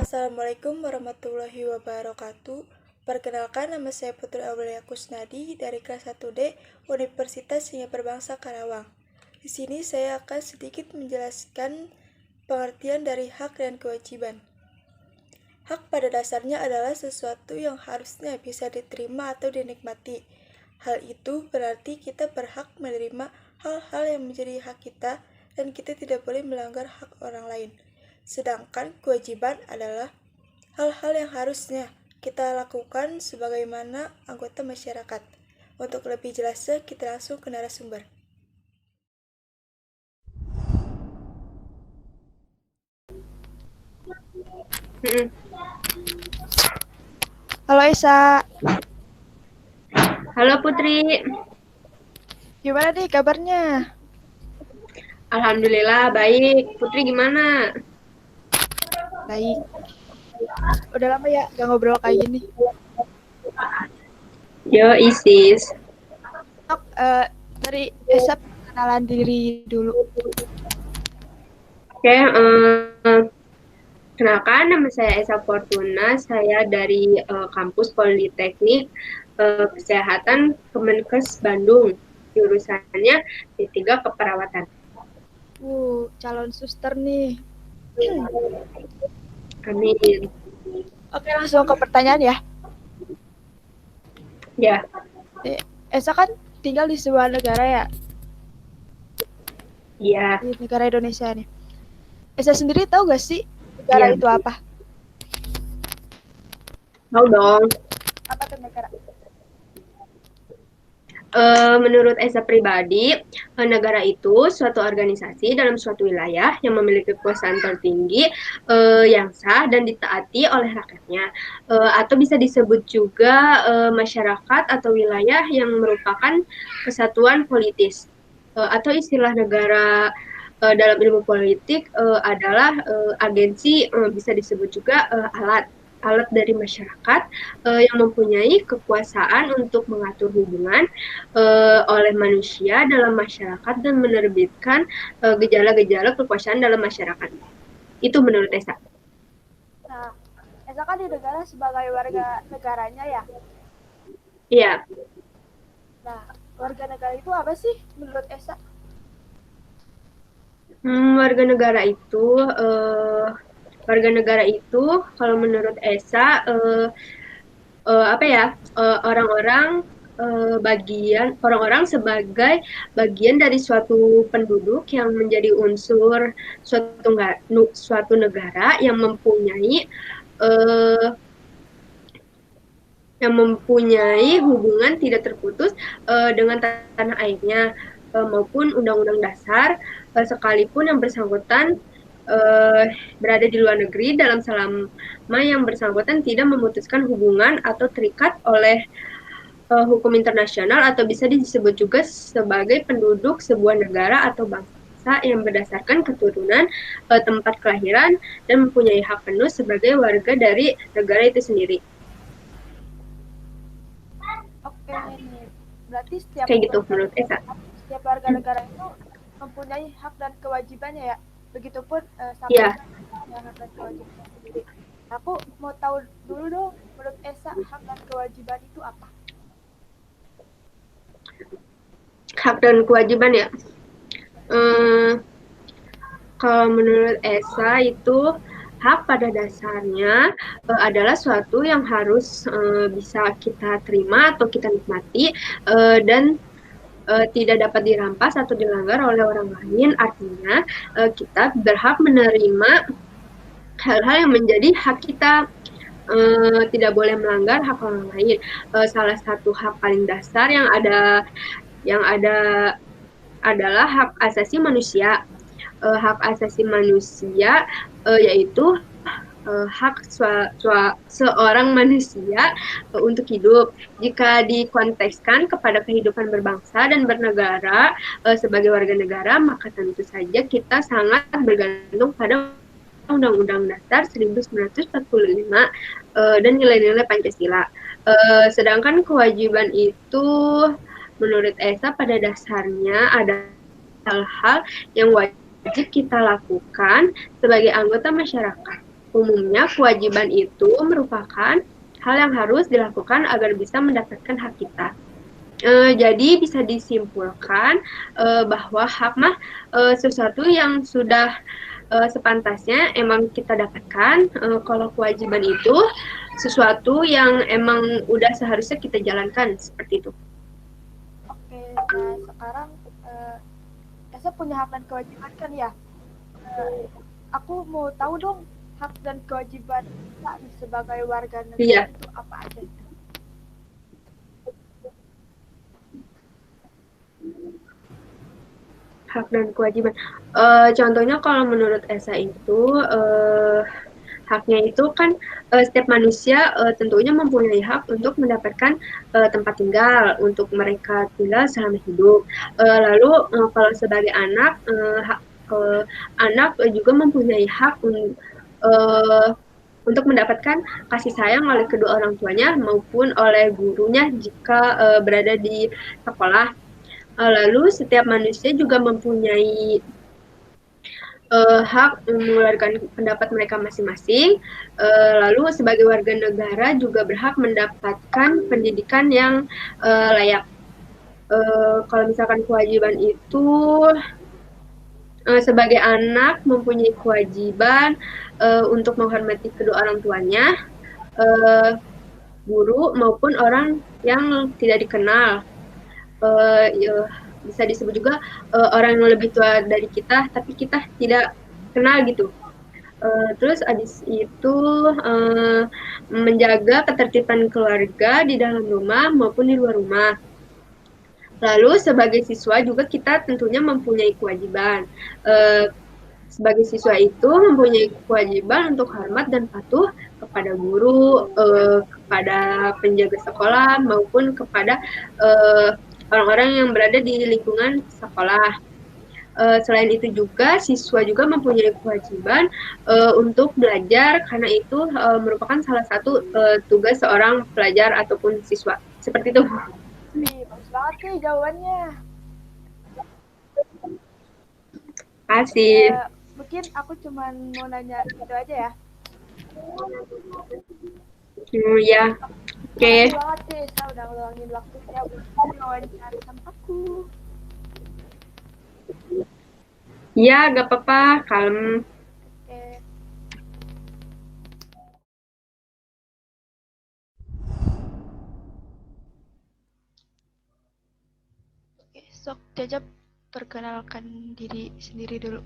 Assalamualaikum warahmatullahi wabarakatuh. Perkenalkan, nama saya Putri Aurelia Kusnadi dari kelas 1D Universitas Seni Perbangsa Karawang. Di sini saya akan sedikit menjelaskan pengertian dari hak dan kewajiban. Hak pada dasarnya adalah sesuatu yang harusnya bisa diterima atau dinikmati. Hal itu berarti kita berhak menerima hal-hal yang menjadi hak kita dan kita tidak boleh melanggar hak orang lain. Sedangkan kewajiban adalah hal-hal yang harusnya kita lakukan sebagaimana anggota masyarakat. Untuk lebih jelasnya, kita langsung ke narasumber. Halo Esa. Halo Putri. Gimana nih kabarnya? Alhamdulillah baik. Putri gimana? Baik. Udah lama ya gak ngobrol kayak gini. Yo Isis. Dari Esa kenalan diri dulu. Oke, kenalkan nama saya Esa Fortuna. Saya dari kampus Politeknik Kesehatan Kemenkes Bandung. Jurusannya D3 Keperawatan. Calon suster nih. Amin. Oke, langsung ke pertanyaan ya. Ya. Esa kan tinggal di sebuah negara ya? Iya. Di negara Indonesia nih. Esa sendiri tahu gak sih negara itu apa? Tahu dong. Apa tuh negara? Menurut Esa pribadi, negara itu suatu organisasi dalam suatu wilayah yang memiliki kekuasaan tertinggi yang sah dan ditaati oleh rakyatnya, atau bisa disebut juga masyarakat atau wilayah yang merupakan kesatuan politis, atau istilah negara dalam ilmu politik adalah agensi, bisa disebut juga alat dari masyarakat yang mempunyai kekuasaan untuk mengatur hubungan oleh manusia dalam masyarakat dan menerbitkan gejala-gejala kekuasaan dalam masyarakat. Itu menurut Esa. Nah, Esa kan di negara sebagai warga negaranya ya? Iya. Nah, warga negara itu apa sih menurut Esa? Warga negara itu kalau menurut Esa orang-orang sebagai bagian dari suatu penduduk yang menjadi unsur suatu negara yang mempunyai hubungan tidak terputus dengan tanah airnya maupun undang-undang dasar, sekalipun yang bersangkutan berada di luar negeri selama yang bersangkutan tidak memutuskan hubungan atau terikat oleh hukum internasional, atau bisa disebut juga sebagai penduduk sebuah negara atau bangsa yang berdasarkan keturunan, tempat kelahiran, dan mempunyai hak penuh sebagai warga dari negara itu sendiri. Oke, berarti setiap kayak gitu menurut Esa. Setiap warga negara itu mempunyai hak dan kewajibannya ya. Begitupun sama hak dan kewajiban sendiri. Aku mau tahu dulu dong, menurut Esa hak dan kewajiban itu apa? Hak dan kewajiban ya. Kalau menurut Esa itu hak pada dasarnya adalah suatu yang harus bisa kita terima atau kita nikmati dan tidak dapat dirampas atau dilanggar oleh orang lain. Artinya kita berhak menerima hal-hal yang menjadi hak kita, tidak boleh melanggar hak orang lain. Salah satu hak paling dasar yang ada adalah hak asasi manusia. Hak asasi manusia yaitu hak seorang manusia untuk hidup. Jika dikontekskan kepada kehidupan berbangsa dan bernegara sebagai warga negara, maka tentu saja kita sangat bergantung pada Undang-Undang Dasar 1945 dan nilai-nilai Pancasila. Sedangkan kewajiban itu menurut Esa pada dasarnya ada hal-hal yang wajib kita lakukan sebagai anggota masyarakat Umumnya, kewajiban itu merupakan hal yang harus dilakukan agar bisa mendapatkan hak kita. Jadi bisa disimpulkan bahwa hak mah sesuatu yang sudah sepantasnya emang kita dapatkan. Kalau kewajiban itu sesuatu yang emang udah seharusnya kita jalankan seperti itu. Oke, nah sekarang Esa punya hak dan kewajiban kan ya? Eh, aku mau tahu dong hak dan kewajiban kita sebagai warga negara Iya, itu apa aja? hak dan kewajiban. Contohnya kalau menurut Esa itu haknya itu kan setiap manusia tentunya mempunyai hak untuk mendapatkan tempat tinggal untuk mereka tinggal selama hidup. Lalu kalau sebagai anak anak juga mempunyai hak untuk mendapatkan kasih sayang oleh kedua orang tuanya maupun oleh gurunya jika berada di sekolah. Lalu setiap manusia juga mempunyai hak mengeluarkan pendapat mereka masing-masing. Lalu sebagai warga negara juga berhak mendapatkan pendidikan yang layak. Kalau misalkan kewajiban itu sebagai anak mempunyai kewajiban untuk menghormati kedua orang tuanya, guru maupun orang yang tidak dikenal. Ya, bisa disebut juga orang yang lebih tua dari kita, tapi kita tidak kenal gitu. Terus abis itu menjaga ketertiban keluarga di dalam rumah maupun di luar rumah. Lalu sebagai siswa juga kita tentunya mempunyai kewajiban. Sebagai siswa itu mempunyai kewajiban untuk hormat dan patuh kepada guru, kepada penjaga sekolah maupun kepada orang-orang yang berada di lingkungan sekolah. Selain itu juga siswa juga mempunyai kewajiban untuk belajar karena itu merupakan salah satu tugas seorang pelajar ataupun siswa. Seperti itu. Wih, bagus banget nih jawabannya. Kasih. Mungkin aku cuma mau nanya gitu aja ya. Ya, oke. Makasih banget sih, saya udah ngeluangin waktunya buat wawancara sama aku. Ya, gak apa-apa. Kalem. Oke, oke, sok Jajab perkenalkan diri sendiri dulu.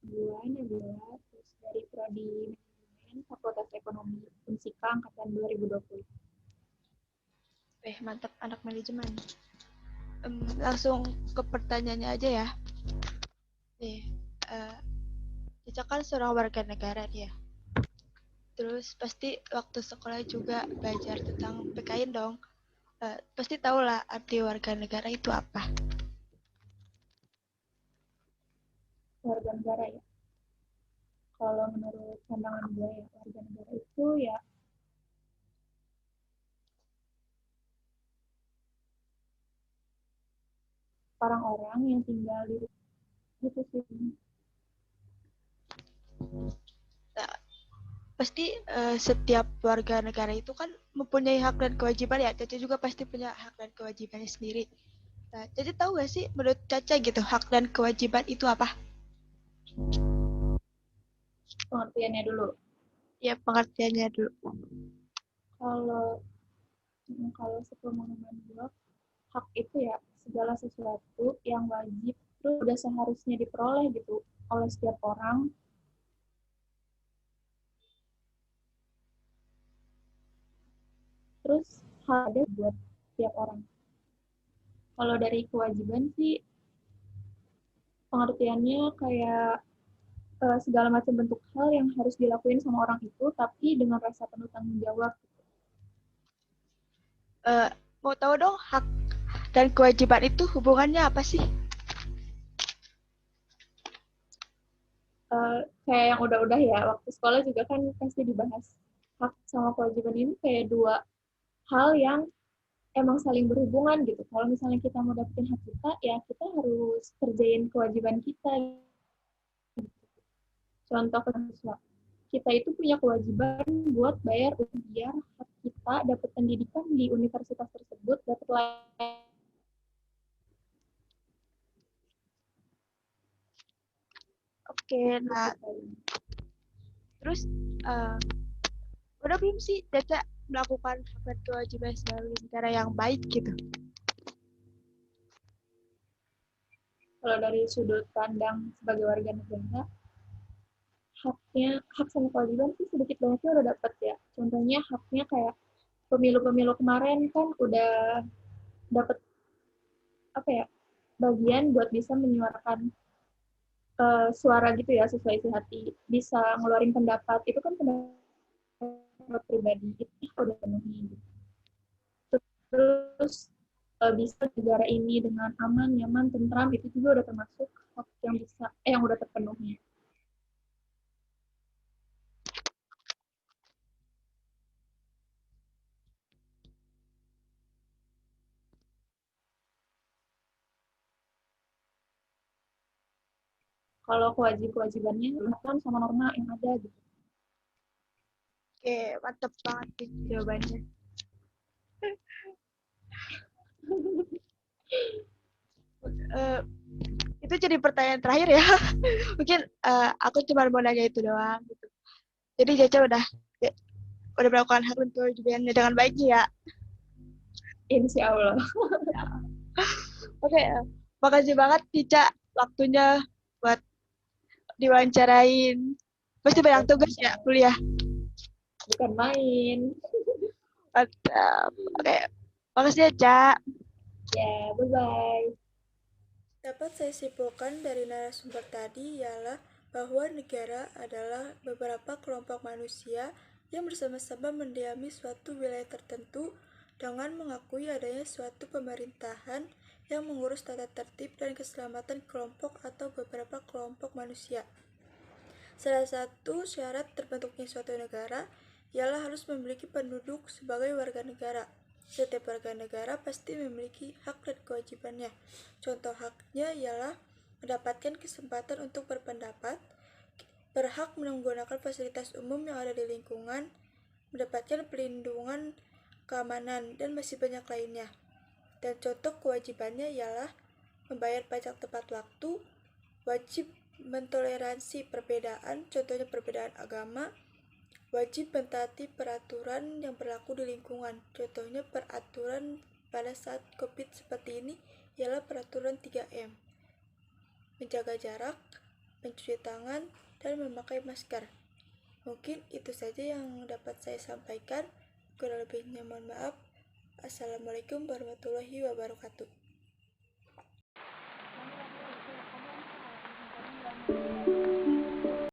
Gue Nabila, terus dari Prodi Manajemen Fakultas Ekonomi Unsika Angkatan 2020. Mantap anak manajemen. Langsung ke pertanyaannya aja ya. Nih, Cica kan seorang warga negara nih ya. Terus pasti waktu sekolah juga belajar tentang PKN dong. Pasti tahu lah arti warga negara itu apa. Warga negara ya. Kalau menurut pandangan gue ya, warga negara itu ya orang-orang yang tinggal di itu sih. Nah, pasti setiap warga negara itu kan mempunyai hak dan kewajiban ya. Caca juga pasti punya hak dan kewajibannya sendiri. Nah, Caca tahu gak sih menurut Caca gitu hak dan kewajiban itu apa? Pengertiannya dulu. Ya pengertiannya dulu. Kalau kalau sepemahaman gue, hak itu ya segala sesuatu yang wajib terus udah seharusnya diperoleh gitu oleh setiap orang. Terus hal ada buat setiap orang. Kalau dari kewajiban sih pengertiannya kayak segala macam bentuk hal yang harus dilakuin sama orang itu, tapi dengan rasa penuh tanggung jawab. Mau tahu dong hak dan kewajiban itu hubungannya apa sih? Kayak yang udah-udah ya, waktu sekolah juga kan pasti dibahas hak sama kewajiban ini kayak dua hal yang emang saling berhubungan gitu. Kalau misalnya kita mau dapetin hak kita, ya kita harus kerjain kewajiban kita. Contoh siswa, kita itu punya kewajiban buat bayar biar hak kita dapat pendidikan di universitas tersebut dapat layak. Oke, nah terus udah belum sih Caca melakukan hak dan kewajiban sebagai negara yang baik gitu? Kalau dari sudut pandang sebagai warga negara, hak sama kewajiban sih sedikit banyaknya udah dapat ya. Contohnya haknya kayak pemilu-pemilu kemarin kan udah dapat apa ya, bagian buat bisa menyuarakan suara gitu ya sesuai isi hati, bisa ngeluarin pendapat, itu kan pendapat pribadi itu udah penuhi gitu. Terus bisa negara ini dengan aman, nyaman, tentram, itu juga udah termasuk hak yang bisa yang udah terpenuhi. Kalau kewajibannya aturan sama norma yang ada gitu. Oke, mantep banget nih jawabannya. Eh, itu jadi pertanyaan terakhir ya. Mungkin aku cuma mau nanya itu doang gitu. Jadi Caca udah melakukan hak dan kewajibannya dengan baik ya. Insya Allah. Oke, makasih banget Cica waktunya buat diwawancarain. Pasti banyak tugas ya kuliah. Bukan main. Mantap. Oke, makasih ya Cak. Ya, bye-bye. Dapat saya simpulkan dari narasumber tadi ialah bahwa negara adalah beberapa kelompok manusia yang bersama-sama mendiami suatu wilayah tertentu dengan mengakui adanya suatu pemerintahan yang mengurus tata tertib dan keselamatan kelompok atau beberapa kelompok manusia. Salah satu syarat terbentuknya suatu negara ialah harus memiliki penduduk sebagai warga negara. Setiap warga negara pasti memiliki hak dan kewajibannya. Contoh haknya ialah mendapatkan kesempatan untuk berpendapat, berhak menggunakan fasilitas umum yang ada di lingkungan, mendapatkan pelindungan, keamanan, dan masih banyak lainnya. Dan contoh kewajibannya ialah membayar pajak tepat waktu, wajib mentoleransi perbedaan, contohnya perbedaan agama, wajib mentaati peraturan yang berlaku di lingkungan, contohnya peraturan pada saat COVID seperti ini ialah peraturan 3M, menjaga jarak, mencuci tangan, dan memakai masker. Mungkin itu saja yang dapat saya sampaikan. Kurang lebihnya mohon maaf. Assalamualaikum warahmatullahi wabarakatuh.